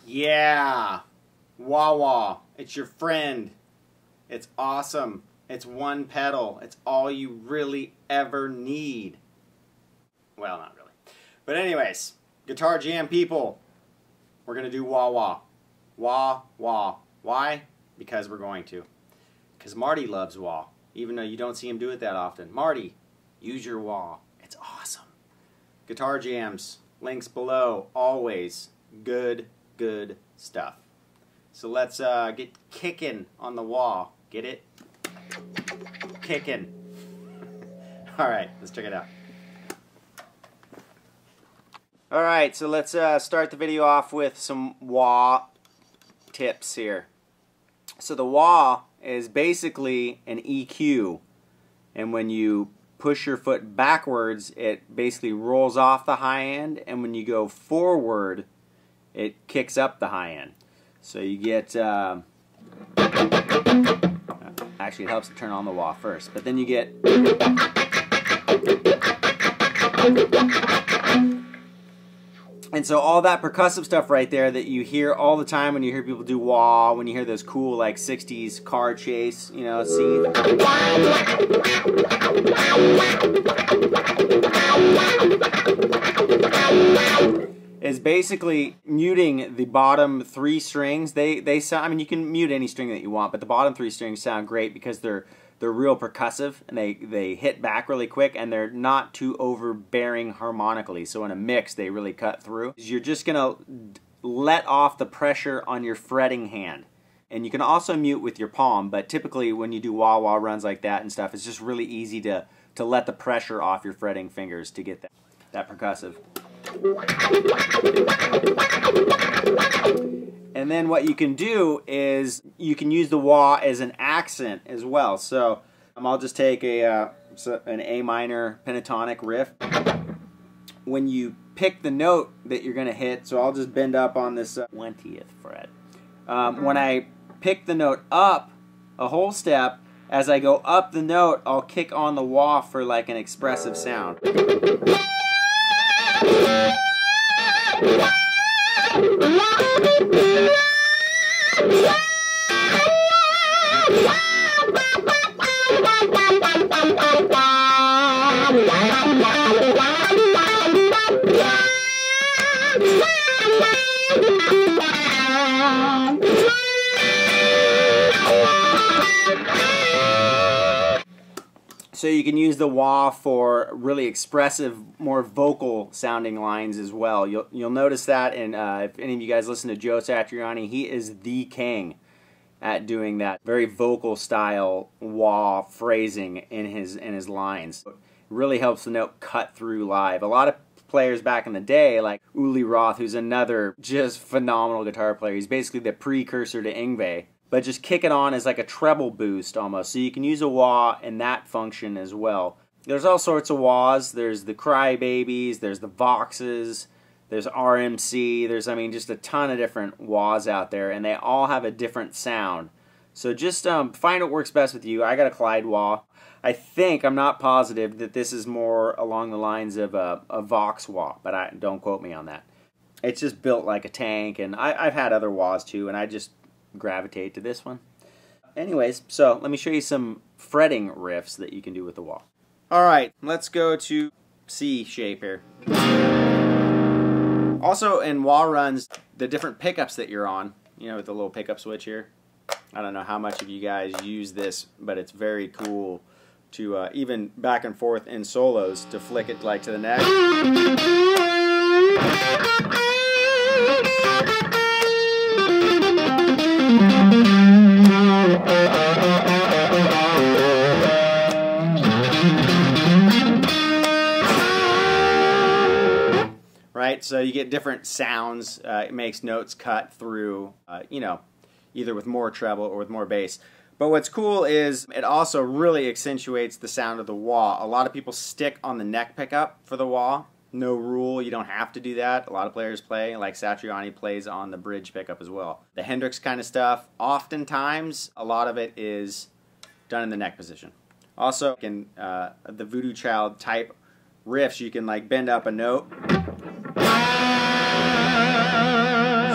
Yeah, wah wah, it's your friend. It's awesome. It's one pedal. It's all you really ever need. Well, not really. But anyways, Guitar Jam people, we're going to do wah wah. Wah wah. Why? Because we're going to. Because Marty loves wah, even though you don't see him do it that often. Marty, use your wah. It's awesome. Guitar Jams, links below, always good stuff. So let's get kicking on the wah. Get it? Kicking. Alright, let's check it out. Alright, so let's start the video off with some wah tips here. So the wah is basically an EQ, and when you push your foot backwards, it basically rolls off the high end, and when you go forward, it kicks up the high end. So you get, actually it helps to turn on the wah first, but then you get, and so all that percussive stuff right there that you hear all the time when you hear people do wah, when you hear those cool like 60s car chase, you know, see, is basically muting the bottom three strings. They sound, I mean, you can mute any string that you want, but the bottom three strings sound great because they're real percussive, and they hit back really quick, and they're not too overbearing harmonically. So in a mix, they really cut through. You're just gonna let off the pressure on your fretting hand. And you can also mute with your palm, but typically when you do wah-wah runs like that and stuff, it's just really easy to let the pressure off your fretting fingers to get that percussive. And then what you can do is you can use the wah as an accent as well. So I'll just take an A minor pentatonic riff. When you pick the note that you're going to hit, so I'll just bend up on this 20th fret. When I pick the note up a whole step, as I go up the note, I'll kick on the wah for like an expressive sound. So you can use the wah for really expressive, more vocal sounding lines as well. You'll notice that, and if any of you guys listen to Joe Satriani, he is the king at doing that very vocal style wah phrasing in his lines. It really helps the note cut through live. A lot of players back in the day, like Uli Roth, who's another just phenomenal guitar player. He's basically the precursor to Yngwie. But just kick it on as like a treble boost almost. So you can use a wah in that function as well. There's all sorts of wahs. There's the Crybabies, there's the Voxes, there's RMC, there's, I mean, just a ton of different wahs out there, and they all have a different sound. So just find what works best with you. I got a Clyde wah. I think, I'm not positive, that this is more along the lines of a Vox wah, but don't quote me on that. It's just built like a tank, and I've had other wahs too, and I just gravitate to this one. Anyways, so let me show you some fretting riffs that you can do with the wah. Alright, let's go to C shape here. Also in wah runs, the different pickups that you're on, you know, with the little pickup switch here. I don't know how much of you guys use this, but it's very cool to even back and forth in solos to flick it like to the neck. Right, so you get different sounds. It makes notes cut through, you know, either with more treble or with more bass. But what's cool is it also really accentuates the sound of the wah. A lot of people stick on the neck pickup for the wah. No rule, you don't have to do that. A lot of players play, like Satriani plays on the bridge pickup as well. The Hendrix kind of stuff, oftentimes a lot of it is done in the neck position. Also, in the Voodoo Child type riffs, you can like bend up a note.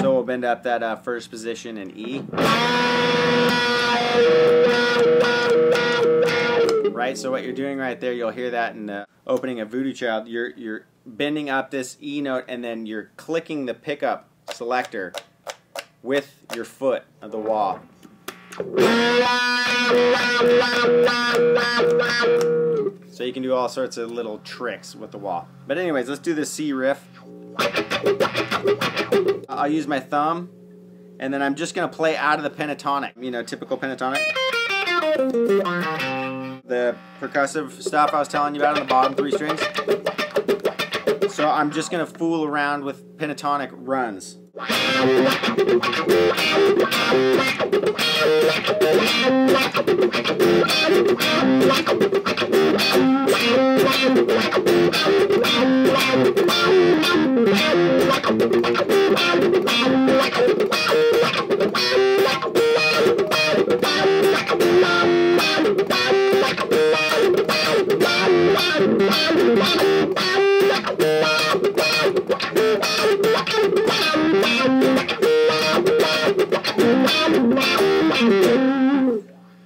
So we'll bend up that first position in E. Right, so what you're doing right there, you'll hear that in the opening of Voodoo Child. You're bending up this E note, and then you're clicking the pickup selector with your foot of the wah. So you can do all sorts of little tricks with the wah. But anyways, let's do the C riff. I'll use my thumb, and then I'm just going to play out of the pentatonic. You know, typical pentatonic. The percussive stuff I was telling you about on the bottom 3 strings. So I'm just going to fool around with pentatonic runs.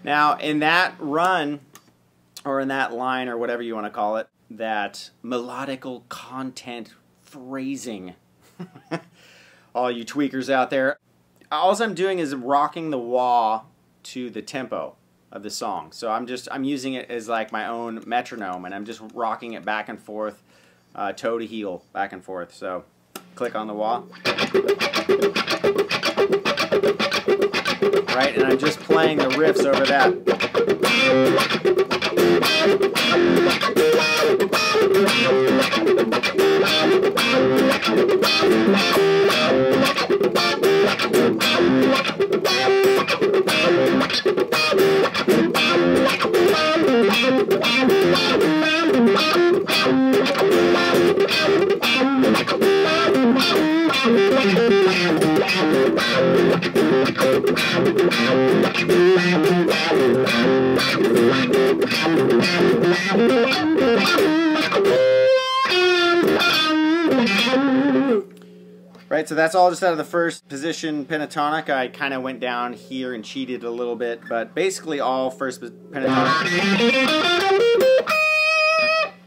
Now, in that run, or in that line, or whatever you want to call it, that melodical content phrasing, all you tweakers out there, all I'm doing is rocking the wah to the tempo of the song. So I'm using it as like my own metronome, and I'm just rocking it back and forth, toe to heel, back and forth. So click on the wah. Right, and I'm just playing the riffs over that. Right, so that's all just out of the first position pentatonic. I kind of went down here and cheated a little bit, but basically all first pentatonic.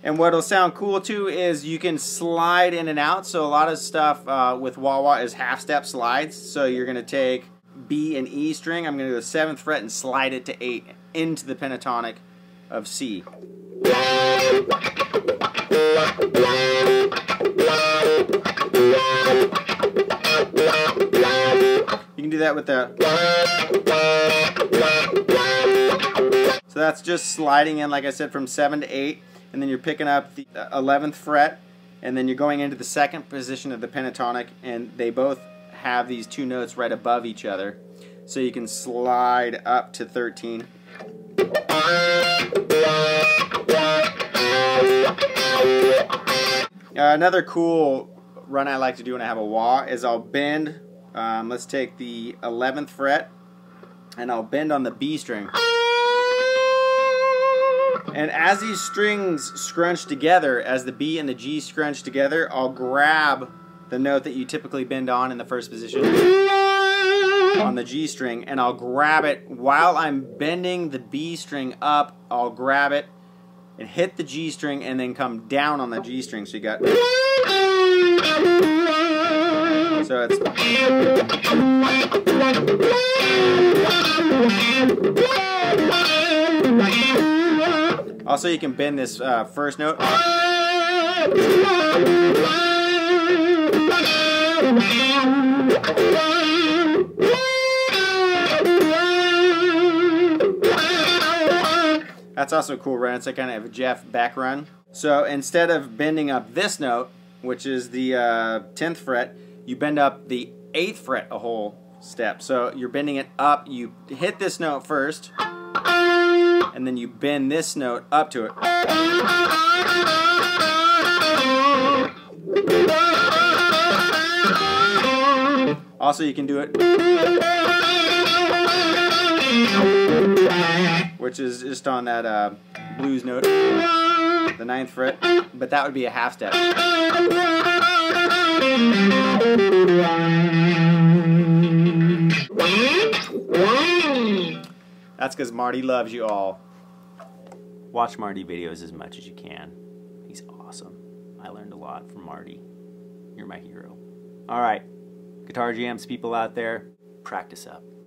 And what'll sound cool too is you can slide in and out. So a lot of stuff with wah-wah is half-step slides. So you're going to take B and E string. I'm going to do the 7th fret and slide it to 8 into the pentatonic of C. You can do that with the... So that's just sliding in, like I said, from 7 to 8. And then you're picking up the 11th fret, and then you're going into the 2nd position of the pentatonic, and they both have these 2 notes right above each other. So you can slide up to 13. Another cool run I like to do when I have a wah is I'll bend, let's take the 11th fret, and I'll bend on the B string. And as these strings scrunch together, as the B and the G scrunch together, I'll grab the note that you typically bend on in the first position on the G string, and I'll grab it while I'm bending the B string up. I'll grab it and hit the G string and then come down on the G string. So you got... So it's... Also, you can bend this first note. That's also a cool run. It's like kind of a Jeff Beck run. So instead of bending up this note, which is the 10th fret, you bend up the 8th fret a whole step. So you're bending it up. You hit this note first, and then you bend this note up to it. Also, you can do it, which is just on that blues note, the 9th fret, but that would be a half step. That's because Marty loves you all. Watch Marty videos as much as you can. He's awesome. I learned a lot from Marty. You're my hero. All right, guitar jams people out there, practice up.